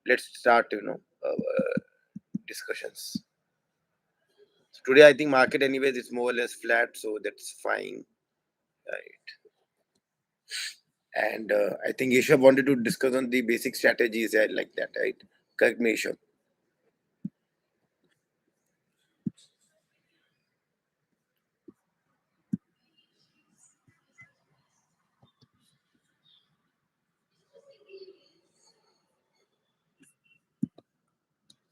let's start, discussions. So today, I think market anyways is more or less flat, so that's fine, right? And I think Isha wanted to discuss on the basic strategies, like that, right? Correct me, Isha.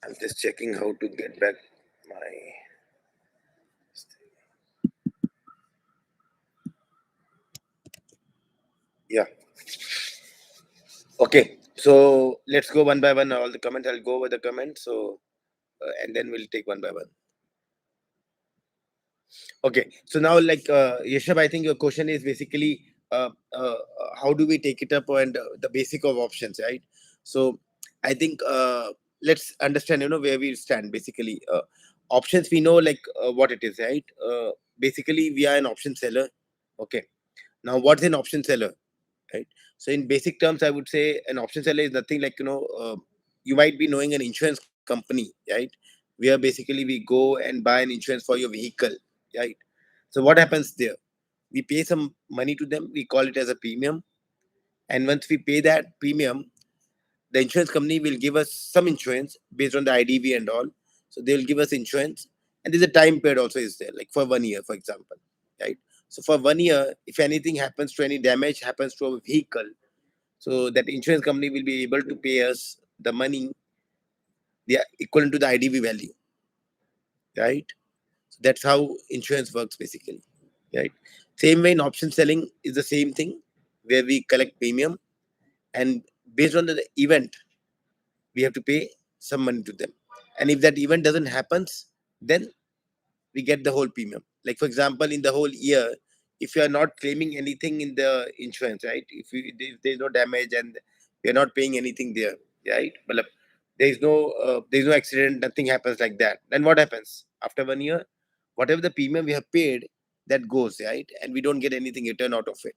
I'm just checking how to get back my. Yeah. Okay. So let's go one by one. All the comments. I'll go over the comments. So and then we'll take one by one. Okay. So now, like Yeshab, I think your question is basically how do we take it up and the basic of options, right? So I think let's understand, where we stand. Basically, options we know like what it is, right? Basically, we are an option seller. Okay. Now, what's an option seller? Right. So in basic terms, I would say an option seller is nothing like, you might be knowing an insurance company, right? Where basically we go and buy an insurance for your vehicle, right? So what happens there? We pay some money to them. We call it as a premium, and once we pay that premium, the insurance company will give us some insurance based on the IDV and all. So they will give us insurance, and there's a time period also is there, like for 1 year, for example, right? So for 1 year, if anything happens to any damage happens to a vehicle, so that insurance company will be able to pay us the money, the equivalent to the IDV value, right? So that's how insurance works basically, right? Same way in option selling is the same thing, where we collect premium, and based on the event, we have to pay some money to them. And if that event doesn't happens, then we get the whole premium. Like for example, in the whole year, if you are not claiming anything in the insurance, right? If there's no damage and we are not paying anything there, right? But there's no accident, nothing happens like that. Then what happens after 1 year? Whatever the premium we have paid, that goes, right, and we don't get anything return out of it,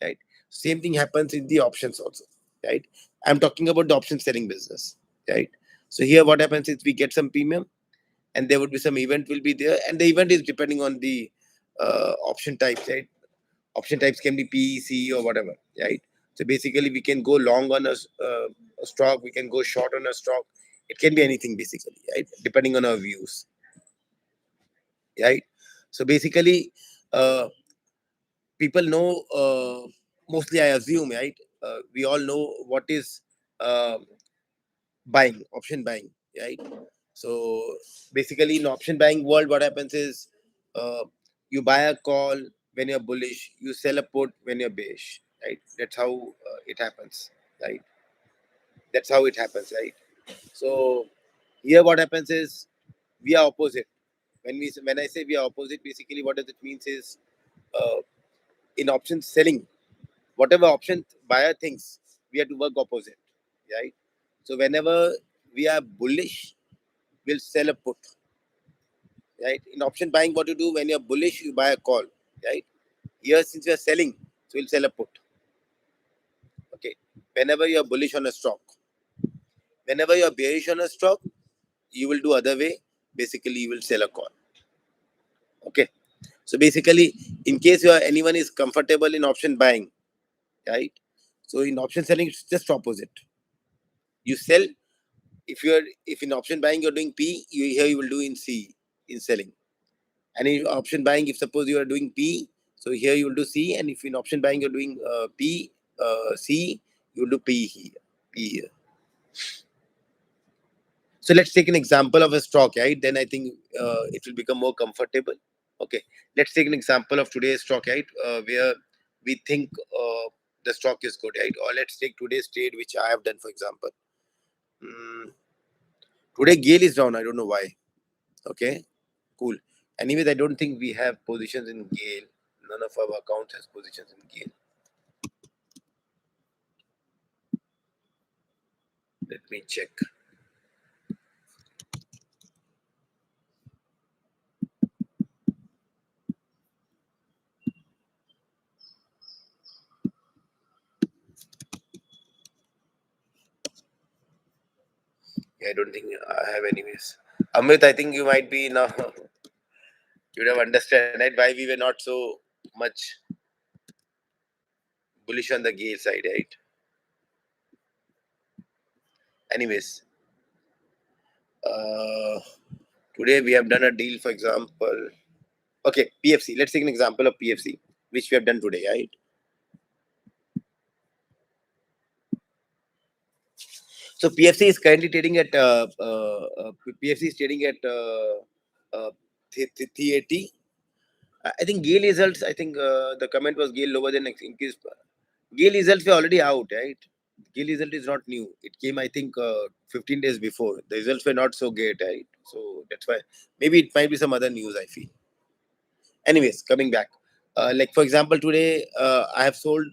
right? Same thing happens in the options also, right? I'm talking about the option selling business, right? So here what happens is we get some premium, and there would be some event will be there, and the event is depending on the option types, right? Option types can be PEC or whatever, right? So basically we can go long on a stock, we can go short on a stock. It can be anything basically, right, depending on our views, right? So basically uh, people know, mostly I assume, right, we all know what is uh, buying, option buying, right? So basically, in option buying world, what happens is uh, you buy a call when you're bullish, you sell a put when you're bearish, right? That's how it happens, right? That's how it happens, right? So here, what happens is we are opposite. When I say we are opposite, basically what does it means is uh, in option selling, whatever option buyer thinks, we have to work opposite, right? So whenever we are bullish, we'll sell a put, right? In option buying, what you do when you're bullish, you buy a call, right? Here, since we are selling, so we'll sell a put. Okay. Whenever you're bullish on a stock, whenever you're bearish on a stock, you will do other way. Basically, you will sell a call. Okay. So basically, in case anyone is comfortable in option buying, right? So in option selling, it's just opposite. You sell. If in option buying you're doing P, here you will do in C in selling. And in option buying, if suppose you are doing P, so here you will do C, and if in option buying you're doing P, C, you will do P here. P here. So let's take an example of a stock, right? Then I think it will become more comfortable. Okay, let's take an example of today's stock, right? Where we think the stock is good, right? Or let's take today's trade, which I have done, for example. Mm, Today, Gale is down. I don't know why. Okay, cool. Anyways, I don't think we have positions in Gale. None of our accounts has positions in Gale. Let me check. I don't think I have anyways. Amrit, I think you might be now. You would have understand right why we were not so much bullish on the Gale side, right? Anyways, uh, today we have done a deal, for example. Okay, PFC. Let's take an example of PFC, which we have done today, right? So PFC is currently trading at PFC is trading at 380. I think Gale results. I think the comment was Gale lower than increased. Gale results were already out, right? Gale result is not new. It came, I think, 15 days before. The results were not so great, right? So that's why maybe it might be some other news. I feel. Anyways, coming back, like for example, today I have sold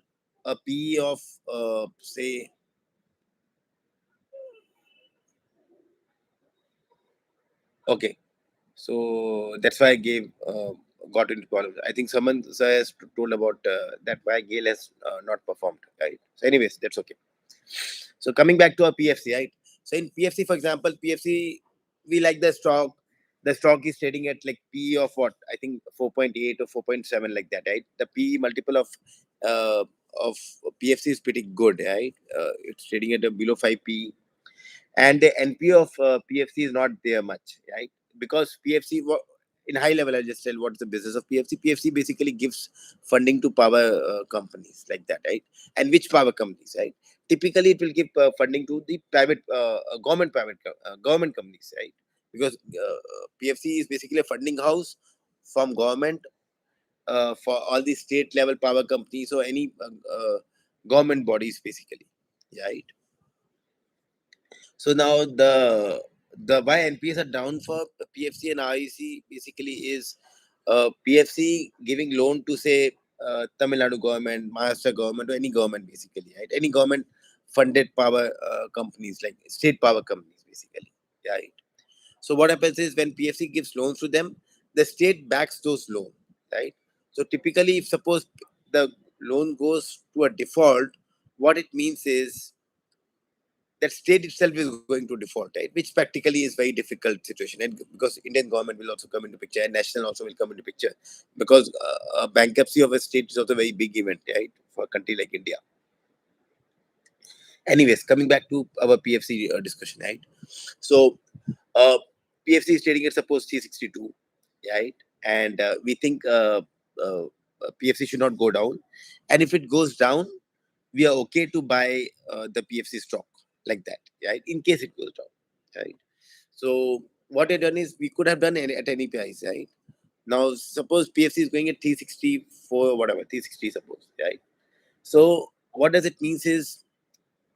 a PE of say. Okay, so that's why I gave got into problems. I think someone has told about that why Gale has not performed, right? So, anyways, that's okay. So coming back to our PFC, right? So in PFC, for example, PFC, we like the stock. The stock is trading at like PE of what? I think 4.8 or 4.7 like that, right? The PE multiple uh, of PFC is pretty good, right? It's trading at a below 5 PE, and the NP of PFC is not there much, right? Because PFC, in high level, I'll just tell what's the business of PFC. PFC basically gives funding to power companies like that, right? And which power companies, right? Typically, it will give funding to the private, government companies, right? Because PFC is basically a funding house from government for all the state level power companies or any government bodies, basically, right? So now the why NPS are down for PFC and REC basically is PFC giving loan to say Tamil Nadu government, Maharashtra government, or any government basically, right? Any government funded power companies like state power companies basically, right? So what happens is when PFC gives loans to them, the state backs those loans, right? So typically, if suppose the loan goes to a default, what it means is that state itself is going to default, right? Which practically is very difficult situation, and because Indian government will also come into picture and national also will come into picture, because a bankruptcy of a state is also a very big event, right, for a country like India. Anyways, coming back to our PFC discussion, right? So uh, PFC is trading at suppose 362, right? And we think uh, PFC should not go down, and if it goes down, we are okay to buy the PFC stock like that, right? In case it goes down, right? So what I done is we could have done at any price, right? Now suppose PFC is going at 364 or whatever, 360 suppose, right? So what does it means is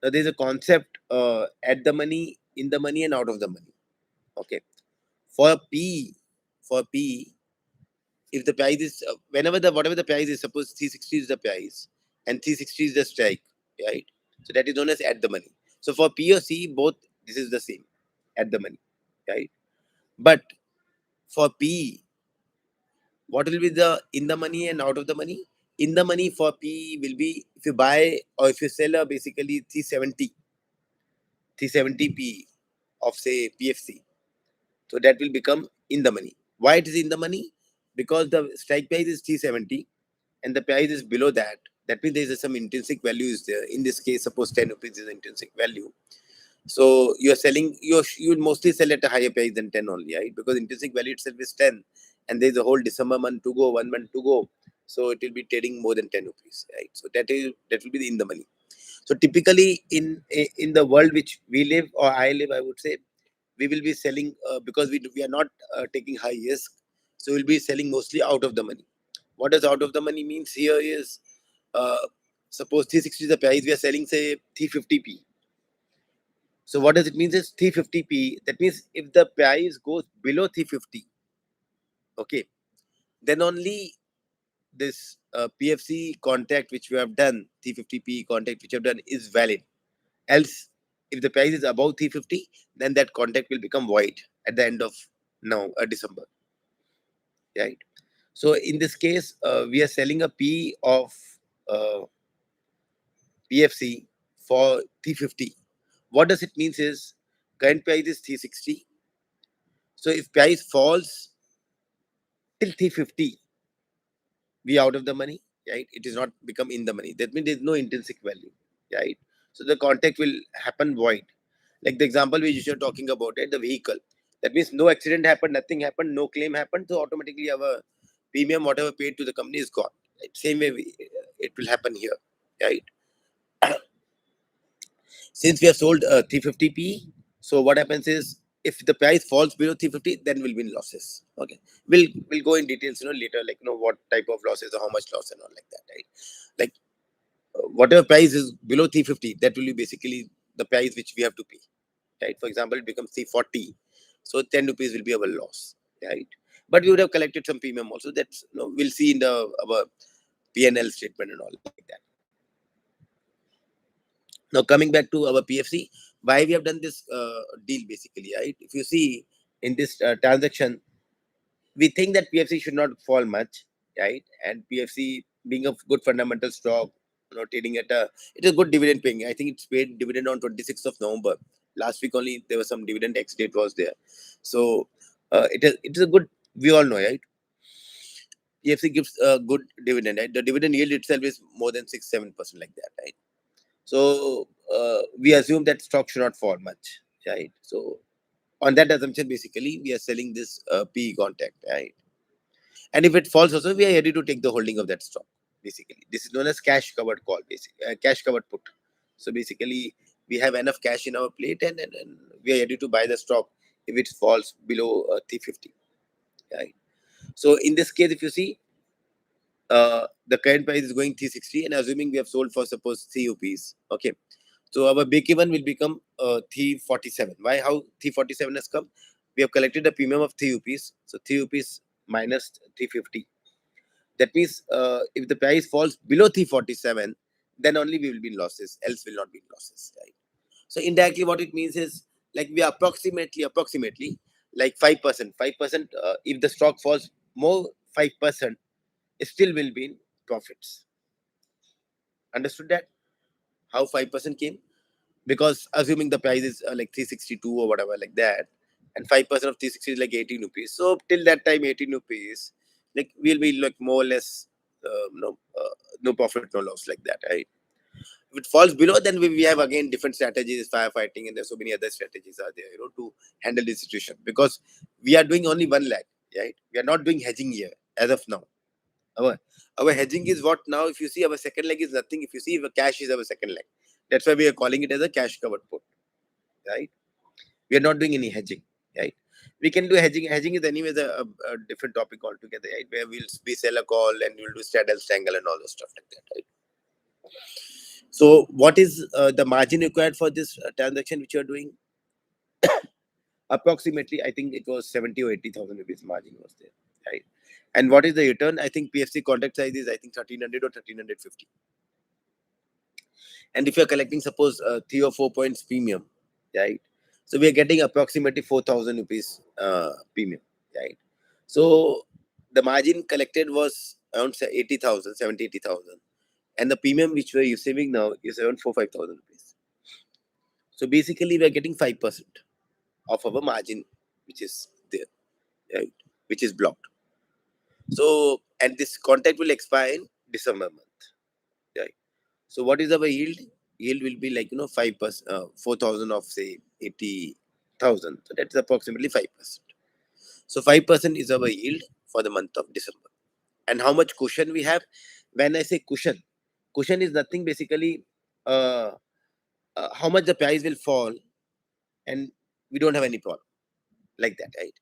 there's a concept at the money, in the money, and out of the money. Okay, for P, for P, if the price is whenever the whatever the price is, suppose 360 is the price and 360 is the strike, right? So that is known as at the money. So for P or C, both this is the same, at the money, right? But for P, what will be the in the money and out of the money? In the money for P will be if you buy or if you sell a basically 370 P of say PFC. So that will become in the money. Why it is in the money? Because the strike price is 370 and the price is below that. That means there is some intrinsic value is there. In this case, suppose 10 rupees is intrinsic value. So you are selling, you will mostly sell at a higher price than 10 only, right? Because intrinsic value itself is 10 and there is a whole December month to go, 1 month to go. So it will be trading more than 10 rupees, right? So that will be in the money. So typically in the world which we live or I live, I would say, we will be selling because we are not taking high risk. So we'll be selling mostly out of the money. What does out of the money means here is uh, suppose 360 is the price, we are selling say 350p. So what does it mean is 350p. That means if the price goes below 350, okay, then only this PFC contract which we have done, 350p contract which we have done is valid. Else, if the price is above 350, then that contract will become void at the end of now December, right? So in this case, we are selling a P of uh, PFC for 350. What does it means is current price is 360. So if price falls till 350, we out of the money, right? It is not become in the money. That means there is no intrinsic value, right? So the contract will happen void. Like the example which you are talking about, right? The vehicle. That means no accident happened, nothing happened, no claim happened. So automatically our premium, whatever paid to the company, is gone. Right? Same way it will happen here, right? Since we have sold 350p, so what happens is if the price falls below 350, then we'll be in losses. Okay, we'll go in details, later, like what type of losses or how much loss and all like that, right? Like whatever price is below 350, that will be basically the price which we have to pay, right? For example, it becomes 340, so 10 rupees will be our loss, right? But we would have collected some premium also. That's we'll see in our P&L statement and all like that. Now coming back to our PFC, why we have done this deal basically, right? If you see in this transaction, we think that PFC should not fall much, right? And PFC being a good fundamental stock, trading at it is good dividend paying. I think it's paid dividend on 26th of November. Last week only there was some dividend ex date was there, so it is a good. We all know, right? PFC gives a good dividend, right? The dividend yield itself is more than 6-7% like that, right? So we assume that stock should not fall much, right? So on that assumption, basically, we are selling this PE contract, right? And if it falls also, we are ready to take the holding of that stock. Basically, this is known as cash covered call, basically cash covered put. So basically, we have enough cash in our plate, and we are ready to buy the stock if it falls below 350, right? So in this case, if you see, the current price is going 360, and assuming we have sold for suppose 3 rupees, okay. So our break even will become 347. Why? How 347 has come? We have collected a premium of 3 rupees. So 3 rupees minus 350. That means if the price falls below 347, then only we will be in losses. Else will not be in losses, right? So indirectly, what it means is like we are approximately like 5%. 5%. If the stock falls more 5%, it still will be in profits. Understood that? How 5% came? Because assuming the price is like 362 or whatever like that, and 5% of 360 is like 18 rupees. So till that time 18 rupees, like we'll be like more or less no profit, no loss like that, right? If it falls below, then we have again different strategies, firefighting, and there's so many other strategies are there, to handle the situation, because we are doing only one leg, right? We are not doing hedging here as of now. Our hedging is what now? If you see, our second leg is nothing. If you see, our cash is our second leg. That's why we are calling it as a cash covered put, right? We are not doing any hedging, right? We can do hedging. Hedging is anyways a different topic altogether, right? Where we sell a call and we'll do straddle, strangle, and all those stuff like that, right? So, what is the margin required for this transaction which you are doing? Approximately, I think it was 70 or 80,000 rupees margin was there, right? And what is the return? I think PFC contract size is 1300 or 1350. And if you're collecting suppose 3 or 4 points premium, right? So we are getting approximately 4,000 rupees premium, right? So the margin collected was around 80,000, 70, 80,000, and the premium which we are receiving now is around 4-5,000 rupees. So basically we are getting 5% of our margin which is there, right? Which is blocked. So, and this contract will expire in December month, right? So what is our yield? Yield will be like 5%, 4,000 of say 80,000. So that's approximately 5%. So 5% is our yield for the month of December. And how much cushion we have? When I say cushion is nothing basically. How much the price will fall, and we don't have any problem like that, right?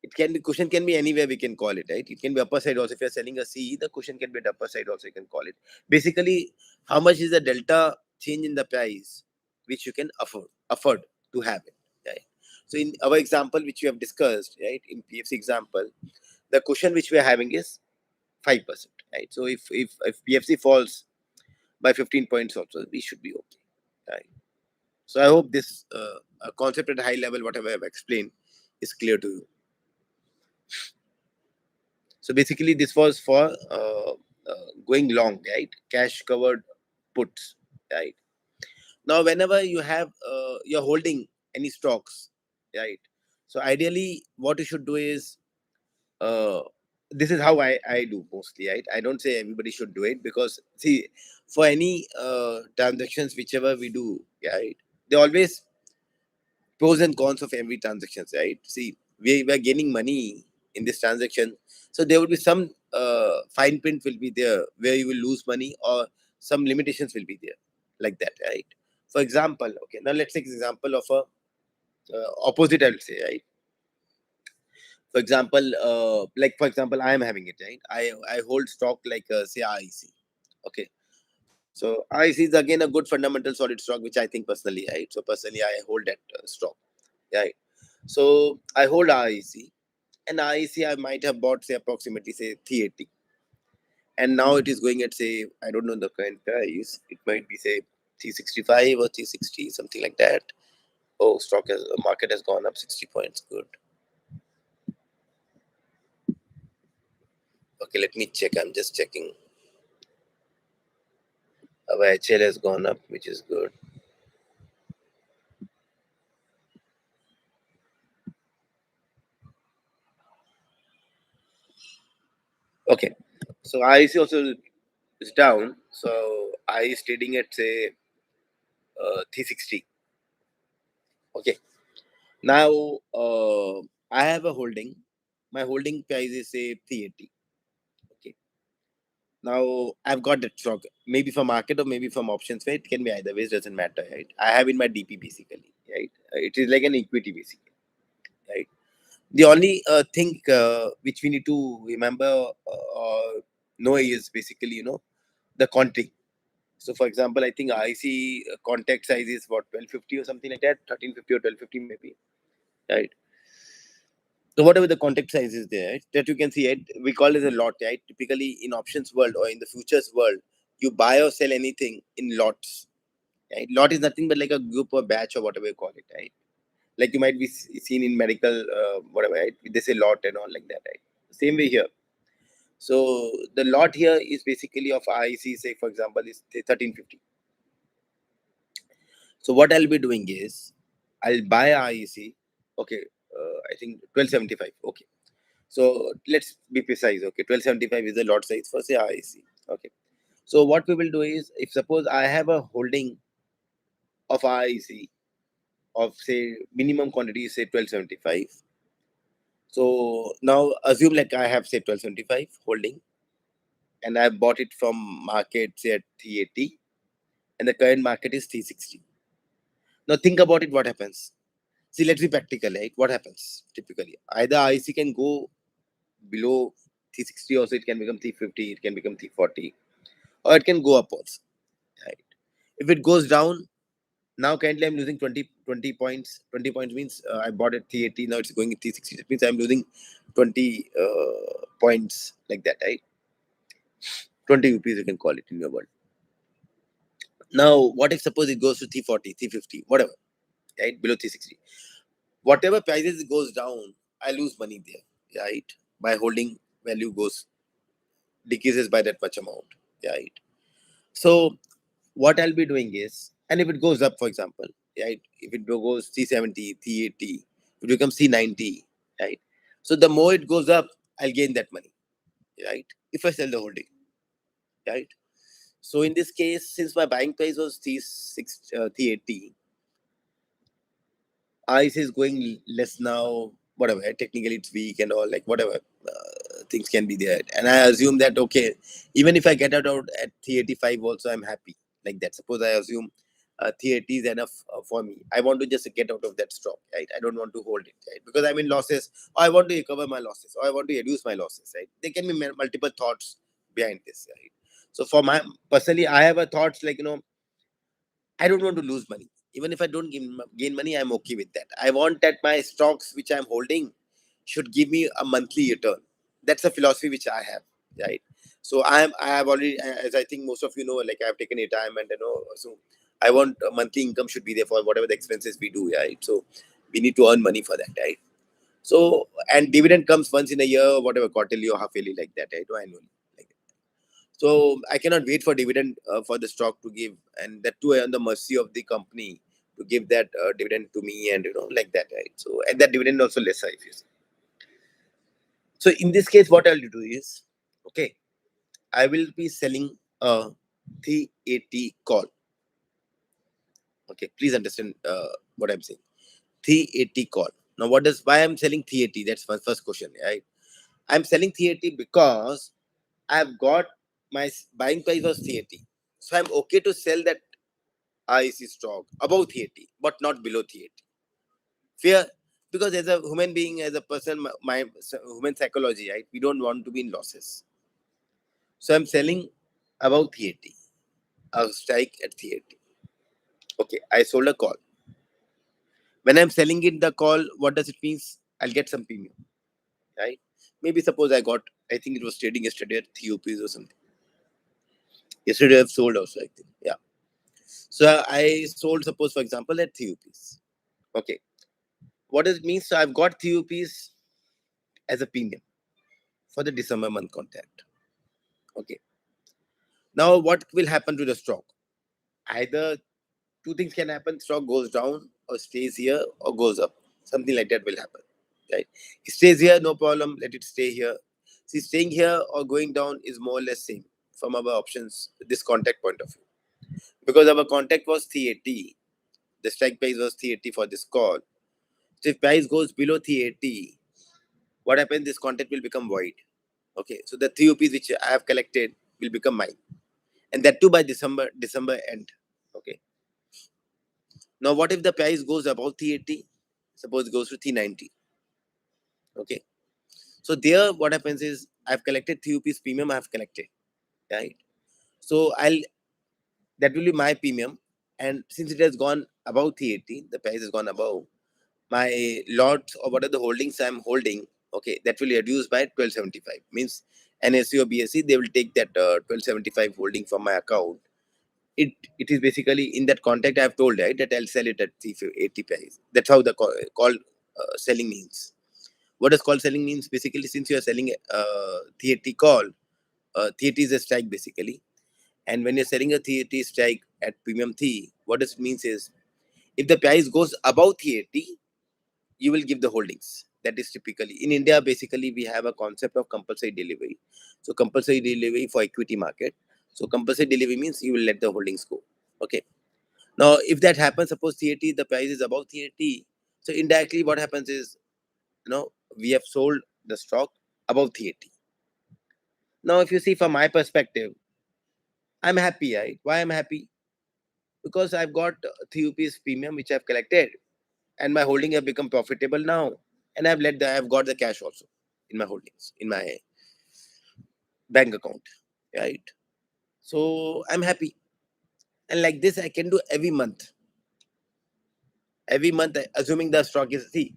It can be cushion can be anywhere we can call it, right? It can be upper side also. If you're selling a CE, the cushion can be at upper side also, you can call it. Basically, how much is the delta change in the price which you can afford to have it, right? So in our example which we have discussed, right, in PFC example, the cushion which we are having is 5%, right? So if PFC falls by 15 points also, we should be okay, right? So I hope this concept at a high level, whatever I have explained, is clear to you. So basically, this was for going long, right? Cash covered puts, right? Now, whenever you have you're holding any stocks, right? So ideally, what you should do is, uh, this is how I do mostly, right? I don't say everybody should do it, because see, for any transactions whichever we do, right, they always pros and cons of every transactions, right? See, we are gaining money in this transaction, so there will be some fine print will be there where you will lose money, or some limitations will be there, like that, right? For example, okay, now let's take example of a opposite, I will say, right? For example, like for example, I am having it, right? I hold stock like say IEC. Okay, so IEC is again a good fundamental solid stock, which I think personally, right? So personally, I hold that stock, right? So I hold IEC, and IEC I might have bought say approximately say 380, and now it is going at say, I don't know the current price. It might be say 365 or 360, something like that. Oh, market has gone up 60 points. Good. Okay, let me check. I'm just checking. Our HL has gone up, which is good. Okay, so IEC also is down. So I is trading at say 360. Okay, now I have a holding. My holding price is say 380. Okay, now I've got that stock, maybe from market or maybe from options. Where it can be either ways, doesn't matter, right? I have in my DP basically, right? It is like an equity basically, right? The only thing which we need to remember or know is basically, the counting. So, for example, I think IC contact size is what, 1250 or something like that, 1350 or 1250 maybe, right? So, whatever the contact size is there, right, that you can see it, we call it a lot, right? Typically, in options world or in the futures world, you buy or sell anything in lots, right? Lot is nothing but like a group or batch or whatever you call it, right? Like you might be seen in medical, whatever, right? They say lot and all like that, right? Same way here. So the lot here is basically of IEC, say for example, is 1350. So what I'll be doing is I'll buy IEC. Okay, I think 1275. Okay, so let's be precise. Okay, 1275 is the lot size for say IEC. Okay, so what we will do is, if suppose I have a holding of IEC of say minimum quantity is say 1275. So now assume like I have say 1275 holding, and I bought it from market say at 380, and the current market is 360. Now think about it, what happens? See, let's be practical, right? What happens typically? Either IC can go below 360, also it can become 350, it can become 340, or it can go upwards, right? If it goes down, now currently I'm losing 20 points. 20 points means I bought at 380, now it's going at 360. That means I'm losing 20 points, like that, right? 20 rupees, you can call it in your world. Now, what if suppose it goes to 340, 350, whatever, right? Below 360. Whatever prices it goes down, I lose money there, right? My holding value decreases by that much amount, right? So what I'll be doing is, and if it goes up, for example, right? If it goes 370, 380, it becomes 390, right? So the more it goes up, I'll gain that money, right? If I sell the holding, right? So in this case, since my buying price was 380, ICE is going less now, whatever. Technically, it's weak and all, like whatever things can be there. And I assume that, okay, even if I get out at 385, also I'm happy, like that. Suppose I assume 380 is enough for me. I want to just get out of that stock, right? I don't want to hold it, right? Because I'm in losses, or I want to recover my losses, or I want to reduce my losses, right? There can be multiple thoughts behind this, right? So for my personally, I have a thoughts like, I don't want to lose money. Even if I don't gain money, I'm okay with that. I want that my stocks which I'm holding should give me a monthly return. That's a philosophy which I have, right? So I have already, as I think most of you know, like I've taken retirement, so I want a monthly income should be there for whatever the expenses we do, right? So we need to earn money for that, right? So, and dividend comes once in a year, whatever, quarterly or half yearly, like that, right? Or annually, like that. So I cannot wait for dividend for the stock to give, and that too on the mercy of the company to give that dividend to me, and like that, right? So and that dividend also lesser if you see. So in this case, what I'll do is, okay, I will be selling a TAT call. Okay, please understand what I'm saying. TAT call. Now, why I'm selling TAT? That's my first question, right? I'm selling TAT because I've got my buying price was TAT. So I'm okay to sell that IEC stock above TAT, but not below TAT. Fear, because as a human being, as a person, my human psychology, right? We don't want to be in losses. So I'm selling above TAT, a strike at TAT. Okay, I sold a call. When I'm selling it, the call, what does it mean? I'll get some premium, right? Maybe suppose I think it was trading yesterday at 3 rupees or something. Yesterday I've sold also, I think. Yeah. So I sold, suppose, for example, at 3 rupees. Okay. What does it mean? So I've got 3 rupees as a premium for the December month contract. Okay. Now, what will happen to the stock? Either two things can happen: stock goes down or stays here or goes up. Something like that will happen, right? It stays here, no problem. Let it stay here. See, staying here or going down is more or less same from our options, this contract point of view. Because our contract was 380, the strike price was 380 for this call. So if price goes below 380, what happens? This contract will become void. Okay, so the 3 rupees which I have collected will become mine, and that too by December end. Okay. Now, what if the price goes above 380? Suppose it goes to 390. Okay. So there, what happens is I've collected 3 rupees premium. I have collected, right? So that will be my premium, and since it has gone above 380, the price has gone above my lot or what are the holdings I'm holding. Okay, that will reduce by 1275. Means NSE or BSE, they will take that 1275 holding from my account. It is basically in that context I have told, right, that I'll sell it at 380 price. That's how the call selling means. What does call selling means? Basically, since you are selling a 380 call, 380 is a strike basically. And when you're selling a 380 strike at premium 3, what it means is if the price goes above 380, you will give the holdings. That is typically in India. Basically, we have a concept of compulsory delivery. So compulsory delivery for equity market. So compulsory delivery means you will let the holdings go. Okay. Now, if that happens, suppose 380, the price is above 380. So indirectly, what happens is, we have sold the stock above 380. Now, if you see from my perspective, I'm happy, right? Why I'm happy? Because I've got 3 rupees premium which I've collected, and my holding have become profitable now, and I've got the cash also in my holdings in my bank account, right? So I'm happy, and like this I can do every month. Every month, assuming the stock is, see,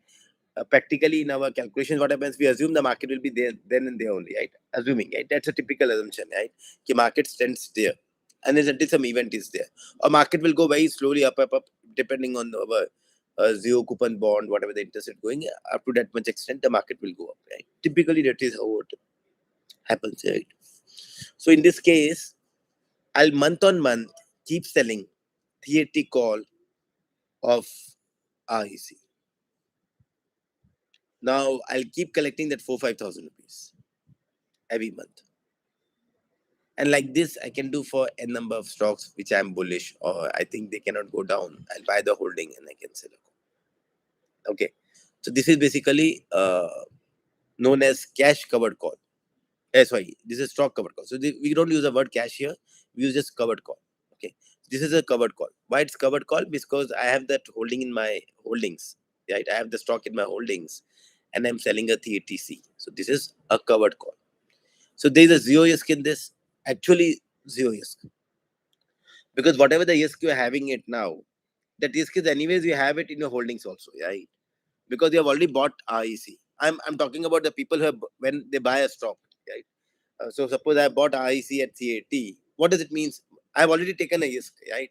practically in our calculations, what happens? We assume the market will be there then and there only, right? Assuming, right? That's a typical assumption, right? The market stands there, and then until some event is there, a market will go very slowly up, depending on our zero coupon bond, whatever the interest rate going up to that much extent, the market will go up, right? Typically, that is how it happens, right? So in this case, I'll month on month keep selling 380 call of REC. Now I'll keep collecting that 4-5,000 rupees every month. And like this, I can do for a number of stocks which I'm bullish or I think they cannot go down. I'll buy the holding and I can sell it. Okay. So this is basically known as cash covered call. Sorry, this is stock covered call. So we don't use the word cash here. We use just covered call. Okay. This is a covered call. Why it's covered call? Because I have that holding in my holdings. Right. I have the stock in my holdings and I'm selling a 380C. So this is a covered call. So there is a zero risk in this. Actually, zero risk. Because whatever the risk you're having it now, that risk is anyways you have it in your holdings also, right? Because you have already bought REC. I'm talking about the people who have, when they buy a stock, right? So suppose I bought REC at CAT. What does it mean? I've already taken a risk, right?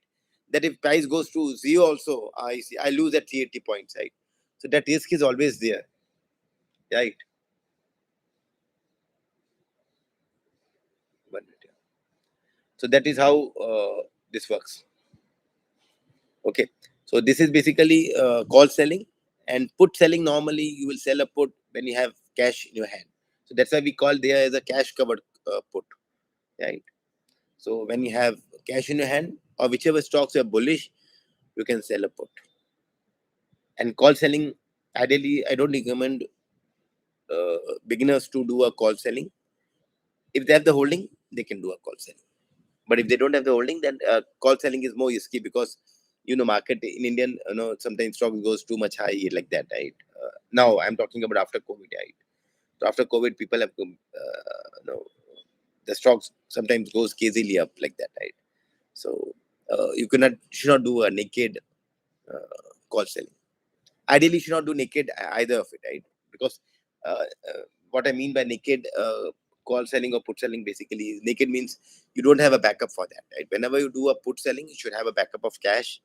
That if price goes to zero also, REC, I lose at 380 points, right? So that risk is always there, right? So that is how this works. Okay. So this is basically call selling. And put selling, normally you will sell a put when you have cash in your hand. So that's why we call there as a cash covered put, right? So when you have cash in your hand, or whichever stocks are bullish, you can sell a put. And call selling, ideally, I don't recommend beginners to do a call selling. If they have the holding, they can do a call selling. But if they don't have the holding, then call selling is more risky, because market in Indian, sometimes stock goes too much high like that, right? Now I'm talking about after COVID, right? So after COVID, people have the stocks sometimes goes crazily up like that, right? So you should not do a naked call selling. Ideally, you should not do naked either of it, right? Because uh, what I mean by naked call selling or put selling, basically is naked means you don't have a backup for that, right? Whenever you do a put selling, you should have a backup of cash.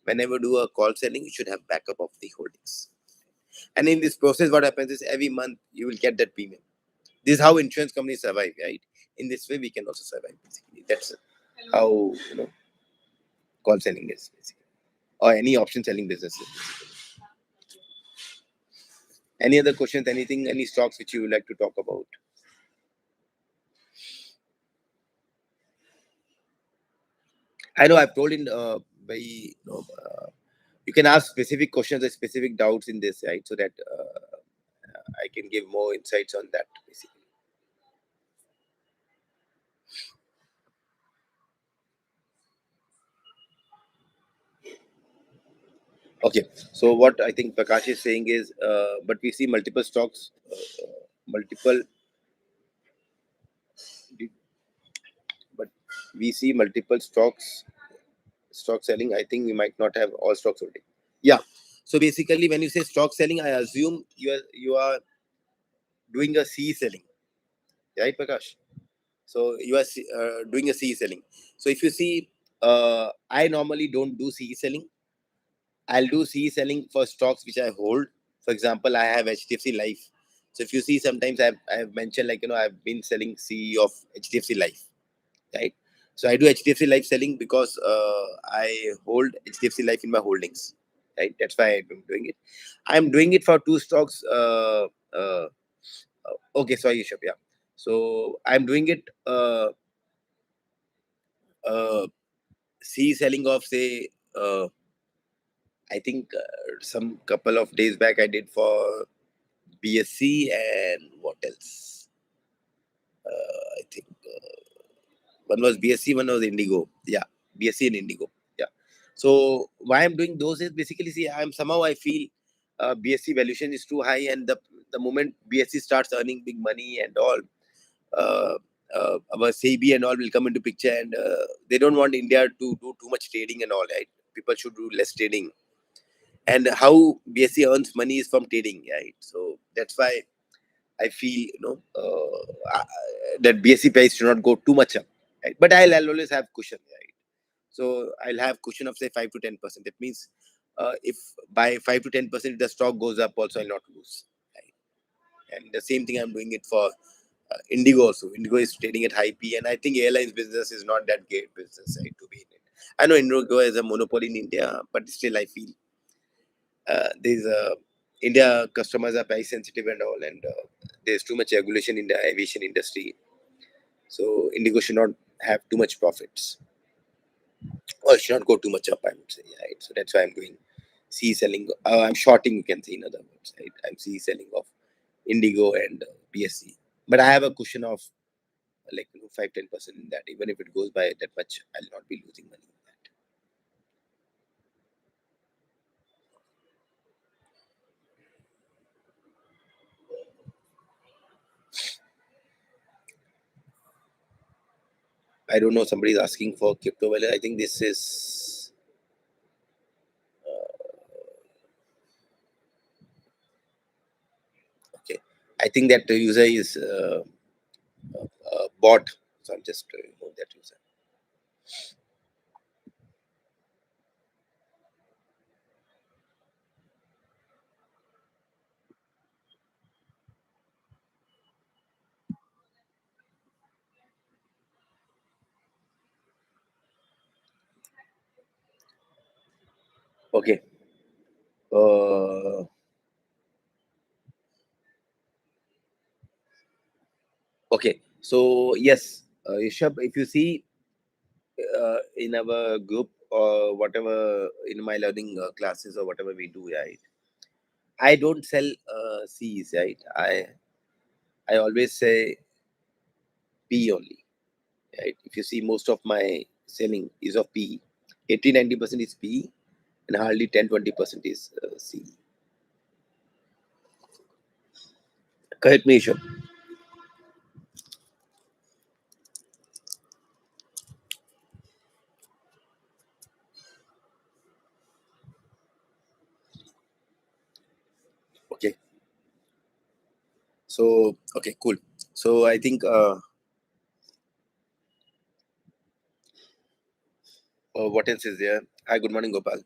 Whenever you do a call selling, you should have backup of the holdings. And in this process, what happens is every month you will get that premium. This is how insurance companies survive, right? In this way, we can also survive. Basically, that's how call selling is, basically, or any option selling businesses. Any other questions? Anything? Any stocks which you would like to talk about? I know I've told in very you can ask specific questions or specific doubts in this, right? So that I can give more insights on that, basically. Okay. So what I think Prakash is saying is, but we see multiple stocks, multiple, but we see multiple stock selling. I think we might not have all stocks holding. Yeah. So basically, when you say stock selling, I assume you are doing a C selling, right, Prakash? So you are doing a C selling. So if you see, I normally don't do C selling. I'll do C selling for stocks which I hold. For example, I have HDFC Life. So if you see, sometimes I've mentioned, like, I've been selling C of HDFC Life, right? So I do HDFC Life selling because I hold HDFC Life in my holdings, right? That's why I'm doing it. I'm doing it for two stocks. Okay, sorry, Yusuf. Yeah. So I'm doing it. Uh, C selling of, say, I think some couple of days back I did for BSC, and what else? I think one was BSC, one was Indigo. Yeah, BSC and Indigo. Yeah. So why I'm doing those is basically, see, I feel BSC valuation is too high, and the moment BSC starts earning big money and all, uh, our SEBI and all will come into picture, and they don't want India to do too much trading and all, right? People should do less trading, and how BSC earns money is from trading, right? So that's why I feel, that BSC price should not go too much up, right? But I'll always have cushion, right? So I'll have cushion of, say, 5 to 10%. That means if by 5 to 10% the stock goes up, also I'll not lose, right? And the same thing I'm doing it for Indigo also. Indigo is trading at high P, and I think airlines business is not that great business, right, to be in it. I know Indigo is a monopoly in India, but still I feel there's India customers are price sensitive and all, and there's too much regulation in the aviation industry. So Indigo should not have too much profits, or should not go too much up, I would say, right? So that's why I'm doing C selling. I'm shorting, you can say, in other words, right? I'm C selling of Indigo and BSC, but I have a cushion of, like, 5-10% in that. Even if it goes by that much, I'll not be losing money in that. I don't know. Somebody's asking for crypto wallet. I think this is okay. I think that the user is bot. So I'll just remove that user. Okay. Uh, okay. So yes, Rishabh, if you see in our group or whatever in my learning classes or whatever we do, right? I don't sell C's, right? I always say P only, right? If you see most of my selling is of P, 80-90% is P, and hardly 10-20% is C. Correct me, Rishabh. Okay. So okay, cool. So I think what else is there? Hi, good morning, Gopal.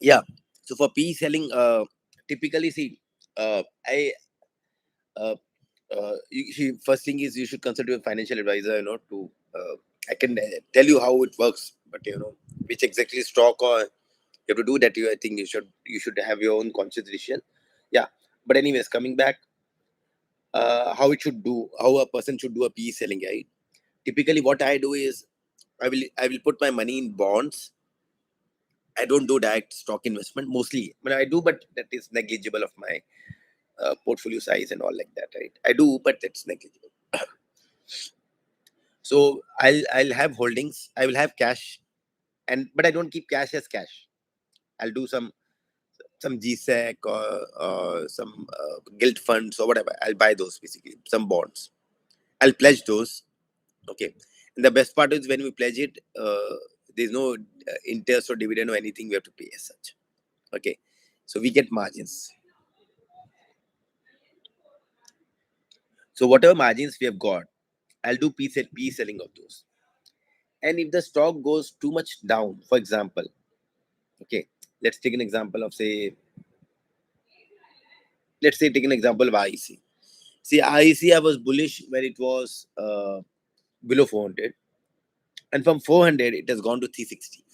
Yeah. So for P selling, typically see, I first thing is you should consult your financial advisor. To I can tell you how it works, but which exactly stock or you have to do that. I think you should have your own conscious decision. Yeah. But anyways, coming back, how it should do, how a person should do a P selling, right? Typically, what I do is I will put my money in bonds. I don't do direct stock investment mostly. I mean, I do, but that is negligible of my portfolio size and all like that, right? I do, but it's negligible. So I'll have holdings. I will have cash, but I don't keep cash as cash. I'll do some GSEC or some gilt funds or whatever. I'll buy those basically, some bonds. I'll pledge those. Okay. And the best part is when we pledge it, there's no interest or dividend or anything we have to pay as such. Okay. So we get margins. So whatever margins we have got, I'll do P selling of those. And if the stock goes too much down, for example, okay, let's take an example of take an example of IEC. See, IEC I was bullish when it was below 400, and from 400 it has gone to 360.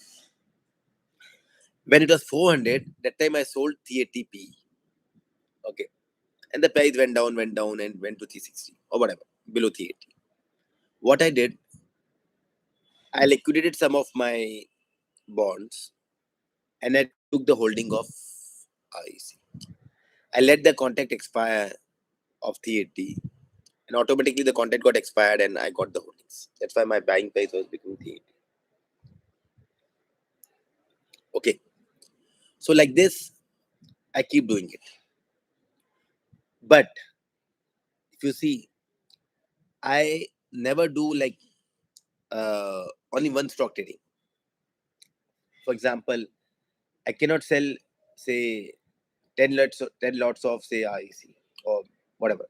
When it was 400, that time I sold 380p. Okay, and the price went down, and went to 360 or whatever below 380. What I did, I liquidated some of my bonds, and I took the holding of IEC. I let the contract expire of 380, and automatically the contract got expired, and I got the holdings. That's why my buying price was becoming 380. Okay, so like this, I keep doing it. But if you see, I never do like only one stock trading. For example, I cannot sell say 10 lots of say IEC or whatever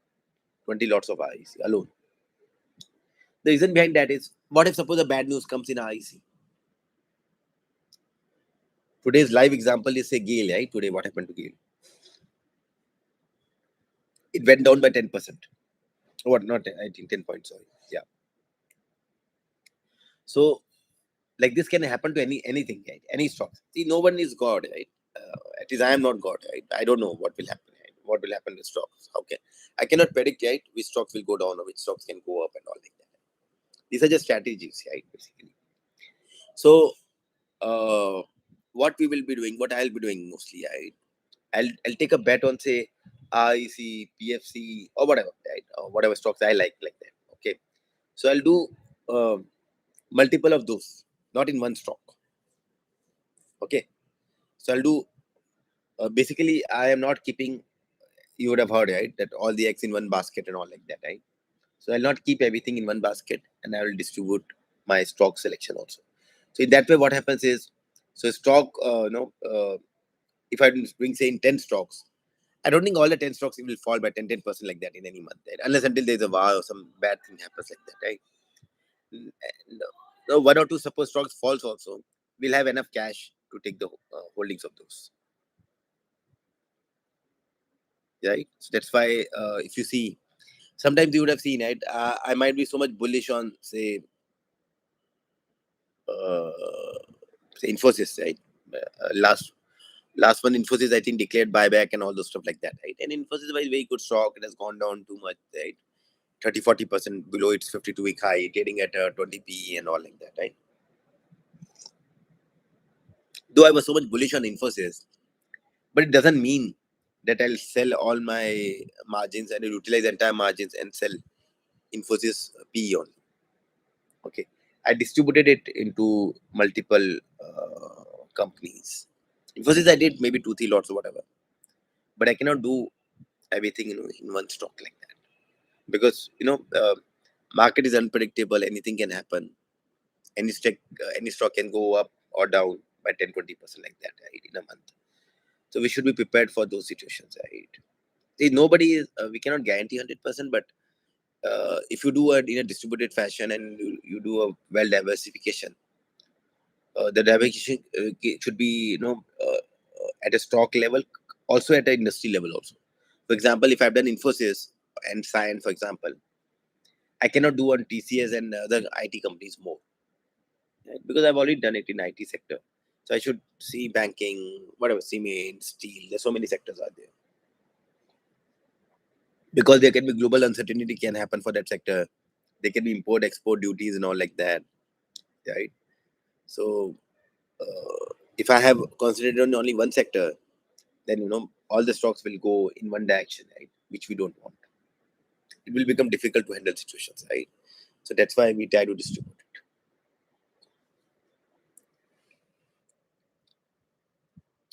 20 lots of IEC alone. The reason behind that is, what if suppose a bad news comes in IEC? Today's live example is say GAIL, right? Today what happened to GAIL? It went down by 10%. What, not 10, I think 10 points, sorry. Yeah. So like this can happen to anything, right? Any stocks. See, no one is God, right? At least I am not God, right? I don't know what will happen, right? What will happen to stocks. Okay. I cannot predict, right, which stocks will go down or which stocks can go up and all like that. These are just strategies, right? Basically. So what we will be doing, what I'll be doing mostly, right? I'll take a bet on say IEC, PFC, or whatever, right? Or whatever stocks I like that. Okay. So I'll do multiple of those, not in one stock. Okay. So I'll do basically I am not keeping, you would have heard, right, that all the eggs in one basket and all like that, right? So I'll not keep everything in one basket, and I will distribute my stock selection also. So in that way, what happens is, so stock, if I bring say in 10 stocks, I don't think all the 10 stocks will fall by 10% like that in any month, right? Unless until there's a war or some bad thing happens like that, right? And, one or two suppose stocks falls also, we'll have enough cash to take the holdings of those, right? So that's why if you see, sometimes you would have seen it. I might be so much bullish on say uh, say Infosys, right? Last one, Infosys, I think declared buyback and all those stuff like that, right? And Infosys was very good stock. It has gone down too much, right? 30-40% below its 52-week high, trading at 20 PE and all like that, right? Though I was so much bullish on Infosys, but it doesn't mean that I'll sell all my margins and utilize entire margins and sell Infosys PE on. Okay, I distributed it into multiple companies. Infosys, I did maybe 2-3 lots or whatever, but I cannot do everything in one stock like that because market is unpredictable. Anything can happen. Any stock can go up or down by 10-20% like that, right, in a month. So we should be prepared for those situations, right? See, nobody is. We cannot guarantee 100%, but if you do it in a distributed fashion and you do a well diversification, the diversification should be at a stock level, also at an industry level also. For example, if I've done Infosys and Cyan, for example, I cannot do on TCS and other IT companies more, right? Because I've already done it in IT sector. So I should see banking, whatever, cement, steel. There's so many sectors out there. Because there can be global uncertainty can happen for that sector. There can be import export duties and all like that, right? So if I have concentrated on only one sector, then all the stocks will go in one direction, right? Which we don't want. It will become difficult to handle situations, right? So that's why we try to distribute it.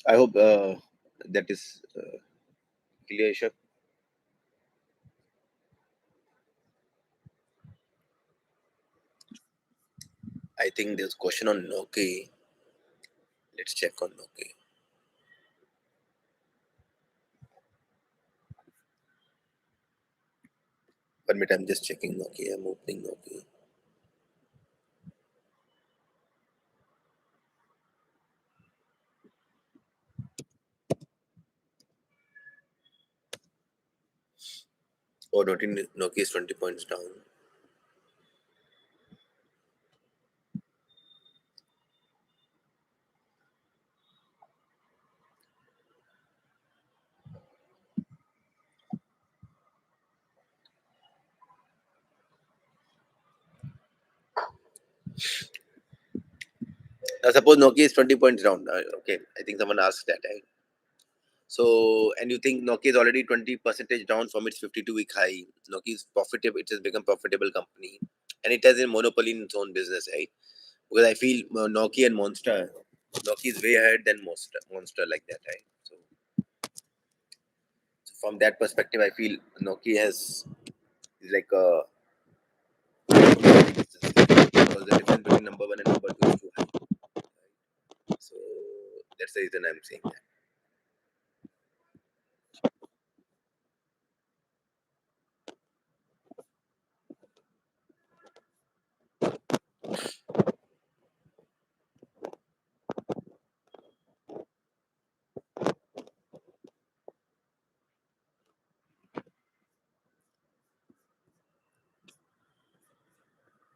I hope that is clear, Isha. I think there's a question on Nokia. Let's check on Nokia. 1 minute, I'm just checking Nokia. I'm opening Nokia. Oh, Nokia is 20 points down. Now, suppose Nokia is 20 points down. Okay, I think someone asked that, right? So, and you think Nokia is already 20 percentage down from its 52-week high. Nokia is profitable. It has become profitable company, and it has a monopoly in its own business, right? Because I feel Nokia and Monster, Nokia is way ahead than Monster like that, right? So from that perspective, I feel Nokia is like a because the difference between number one and number two is too high. So that's the reason I'm saying that.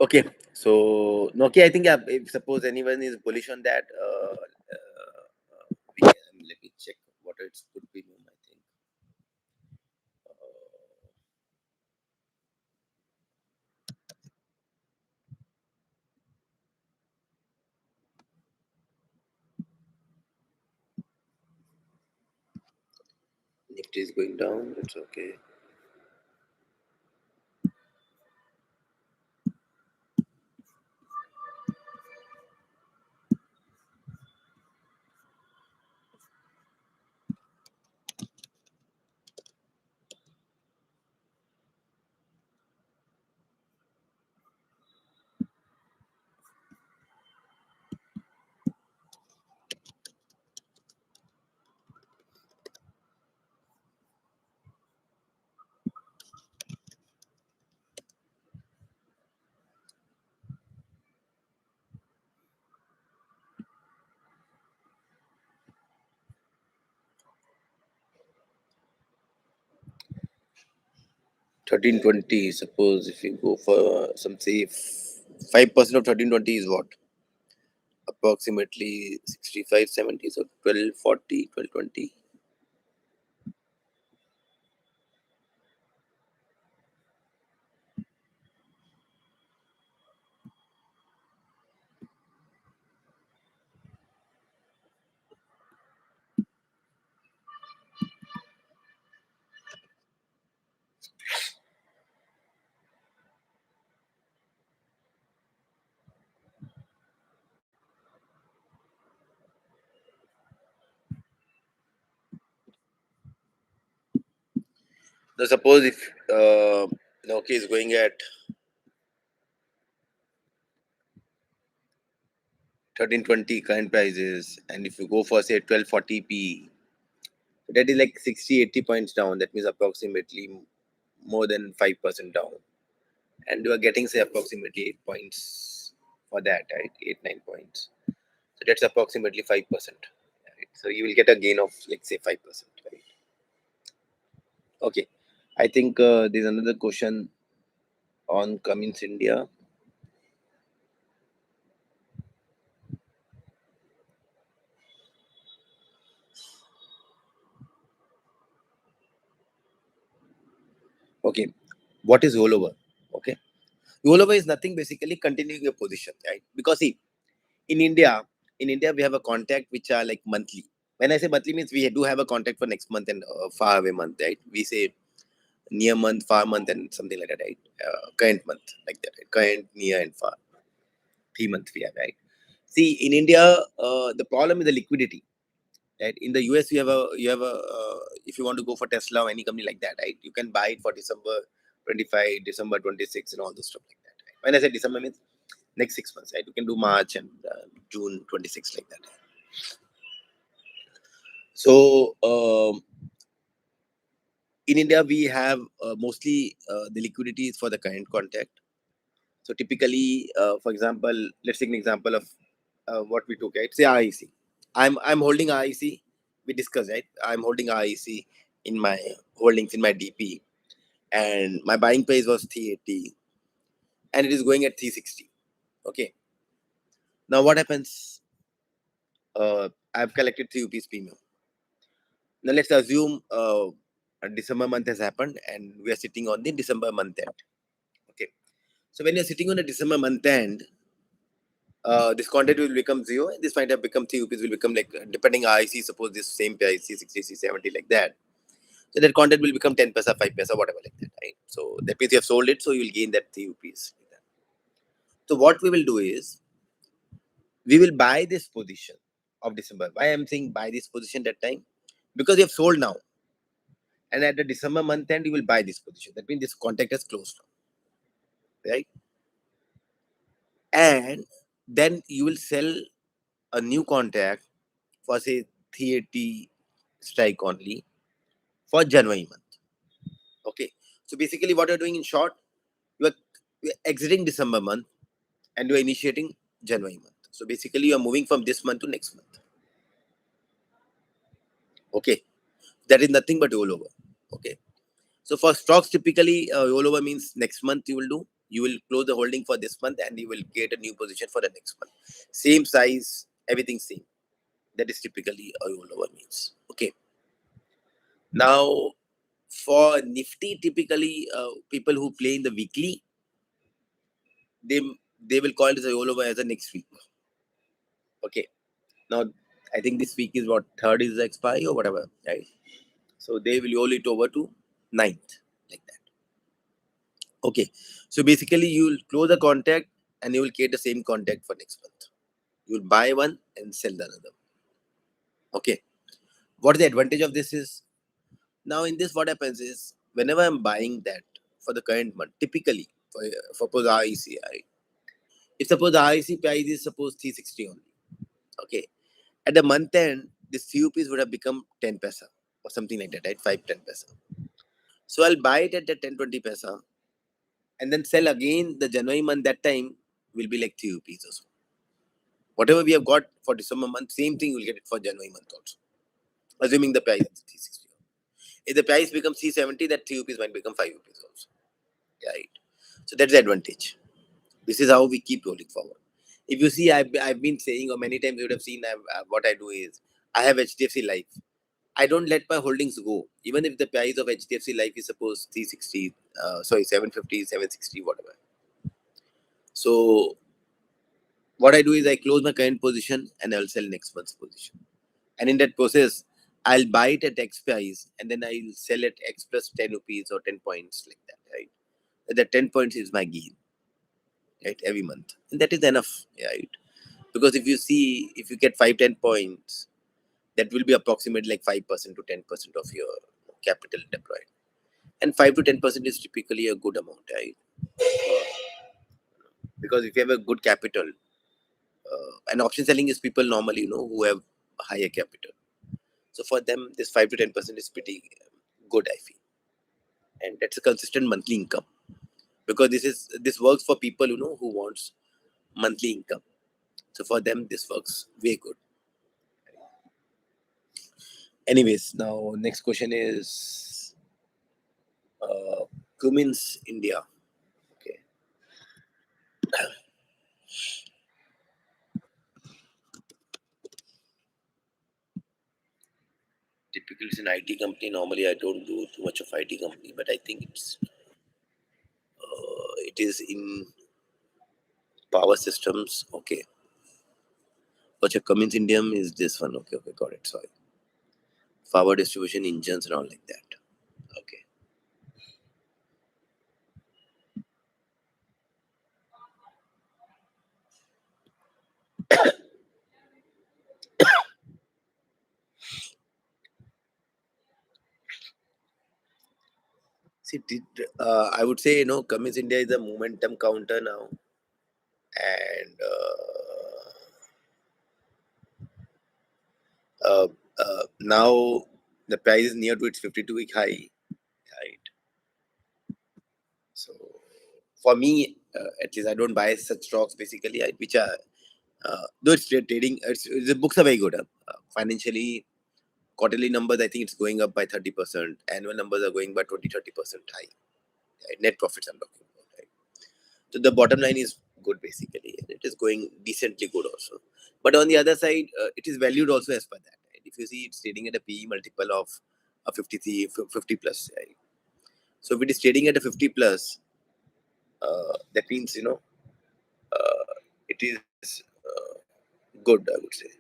Okay, so Nokia, I think if suppose anyone is bullish on that, we can, let me check what its good premium. I think Nifty is going down. It's okay. $13.20. Suppose if you go for some say 5% of 13.20 is what? approximately 65, 70, so 1240, 1220. So suppose if Nokia is going at 1320 current prices, and if you go for say 1240p, that is like 60, 80 points down. That means approximately more than 5% down, and you are getting say approximately 8 points for that, right? 8, 9 points. So that's approximately 5%. Right? So you will get a gain of like say 5%, right? Okay. I think there's another question on Cummins India. Okay. What is rollover? Okay. Rollover is nothing, basically continuing your position, right? Because see, in India, we have a contract which are like monthly. When I say monthly means we do have a contract for next month and far away month, right? We say near month, far month, and something like that, right? Current month, like that, right? Current, near, and far. 3 months we have, right? See, in India, the problem is the liquidity, right? In the US, if you want to go for Tesla or any company like that, right? You can buy it for December 25, December 26, and all those stuff like that. Right? When I say December means next 6 months, right? You can do March and June 26 like that. So in India, we have mostly the liquidity is for the current contract. So typically, for example, let's take an example of what we took. Right? Say REC. I'm holding REC. We discussed, right? I'm holding REC in my holdings in my DP, and my buying price was 380, and it is going at 360. Okay. Now what happens? I've collected 3 rupees premium. Now let's assume a December month has happened, and we are sitting on the December month end. Okay. So when you're sitting on a December month end, this contract will become zero, and this might have become 3 rupees will become like depending IC. Suppose this same price, C60, C70, like that. So that contract will become 10 paisa, 5 paisa, whatever, like that, right? So that means you have sold it, so you will gain that 3 rupees. Like that. So what we will do is we will buy this position of December. Why I'm saying buy this position that time? Because you have sold now, and at the December month end you will buy this position. That means this contract has closed, right? And then you will sell a new contract for say 380 strike only for January month. Okay. So basically what you're doing in short, you're exiting December month and you're initiating January month. So basically you're moving from this month to next month. Okay. That is nothing but rollover. Okay. So for stocks, typically rollover means next month you will do. You will close the holding for this month and you will get a new position for the next month. Same size, everything same. That is typically a rollover means. Okay. Now for Nifty, typically people who play in the weekly, they they will call it as a rollover as a next week. Okay. Now I think this week is what, third is the expiry or whatever, right? So they will roll it over to 9th, like that. Okay. So basically you will close the contract and you will create the same contract for next month. You will buy one and sell the another. Okay. What the advantage of this is? Now in this, what happens is whenever I'm buying that for the current month, typically for suppose RECI, if suppose the REC price is suppose 360 only. Okay. At the month end, this CUPs would have become 10 paisa or something like that, right? 5, 10 paisa. So I'll buy it at the 10, 20 paisa and then sell again the January month. That time will be like 3 rupees or so. Whatever we have got for December month, same thing we'll get it for January month also. Assuming the price is 360. If the price becomes 370, that 3 rupees might become 5 rupees also. Right. So that's the advantage. This is how we keep rolling forward. If you see, I've been saying, or many times you would have seen, what I do is I have HDFC Life. I don't let my holdings go, even if the price of HDFC Life is suppose 360, sorry, 750, 760, whatever. So what I do is I close my current position and I'll sell next month's position. And in that process, I'll buy it at X price and then I'll sell it X plus 10 rupees or 10 points like that, right? That 10 points is my gain, right? Every month. And that is enough, right? Because if you see, if you get 5-10 points, that will be approximately like 5% to 10% of your capital deployed. And 5 to 10% is typically a good amount, right? Because if you have a good capital, and option selling is people normally, who have higher capital. So for them, this 5 to 10% is pretty good, I feel. And that's a consistent monthly income. Because this works for people, who wants monthly income. So for them, this works way good. Anyways, now next question is Cummins India. Okay. Typically, it's an IT company. Normally, I don't do too much of IT company, but I think it is in power systems. Okay. But your Cummins Indium is this one. Okay, got it. Sorry. Power distribution engines and all like that. Okay. See, I would say, Cummins India is a momentum counter now. And now the price is near to its 52-week high, right? So for me, at least, I don't buy such stocks basically, which are though it's trading. The books are very good. Financially, quarterly numbers, I think it's going up by 30%. Annual numbers are going by 20-30% high. Right? Net profits I'm talking about. Right? So the bottom line is good basically, and it is going decently good also. But on the other side, it is valued also as per that. Right? If you see, it's trading at a PE multiple of a 50 plus. Right? So if it is trading at a 50 plus, that means it is good, I would say.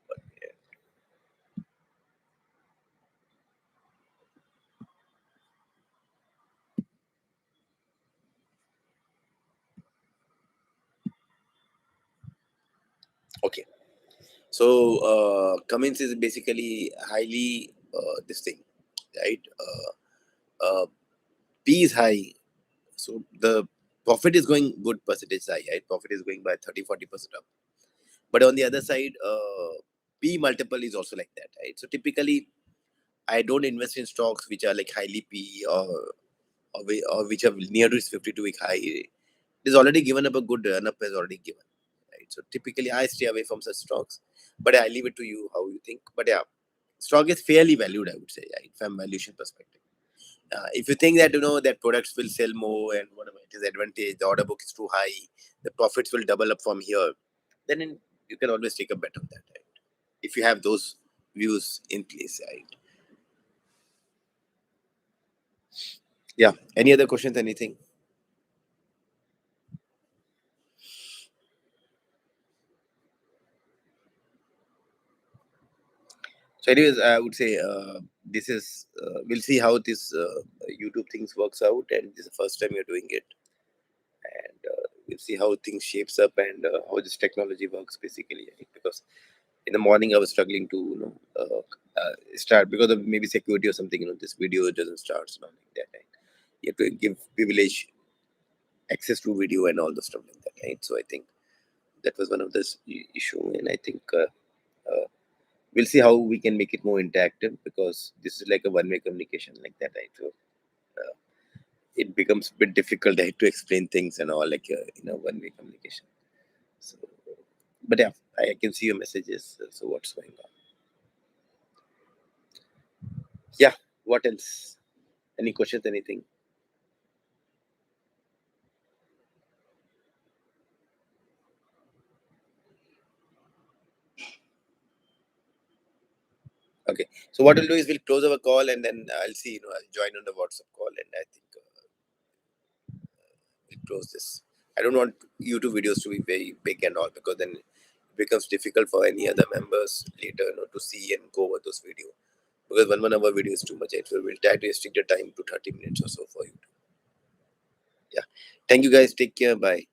But, yeah. Okay. So Cummins is basically highly this thing, right? P is high, so the profit is going good percentage high, right? Profit is going by 30-40% up. But on the other side, P multiple is also like that, right? So typically, I don't invest in stocks which are like highly P or which are near to its 52-week high. It is already given up a good run up is already given, right? So typically, I stay away from such stocks, but I leave it to you how you think. But yeah, stock is fairly valued, I would say, right, from valuation perspective. If you think that that products will sell more and whatever it is advantage, the order book is too high, the profits will double up from here, then you can always take a bet on that, right? If you have those views in place, right? Yeah. Any other questions? Anything? So, anyways, I would say this is we'll see how this YouTube things works out, and this is the first time you're doing it, and we'll see how things shapes up and how this technology works basically. Right? Because in the morning I was struggling to start because of maybe security or something. This video doesn't start so like that. Right? You have to give privilege access to video and all the stuff like that. Right? So I think that was one of the issue, and I think uh, we'll see how we can make it more interactive because this is like a one-way communication like that. Right? So uh, it becomes a bit difficult, right, to explain things and all like one-way communication. So, but yeah, I can see your messages. So what's going on? Yeah. What else? Any questions? Anything? Okay. So what we'll do is we'll close our call, and then I'll see. I'll join on the WhatsApp call, and I think we'll close this. I don't want YouTube videos to be very big and all, because then it becomes difficult for any other members later, to see and go over those videos. Because one hour video is too much. We'll try to restrict the time to 30 minutes or so for you. Yeah. Thank you guys. Take care. Bye.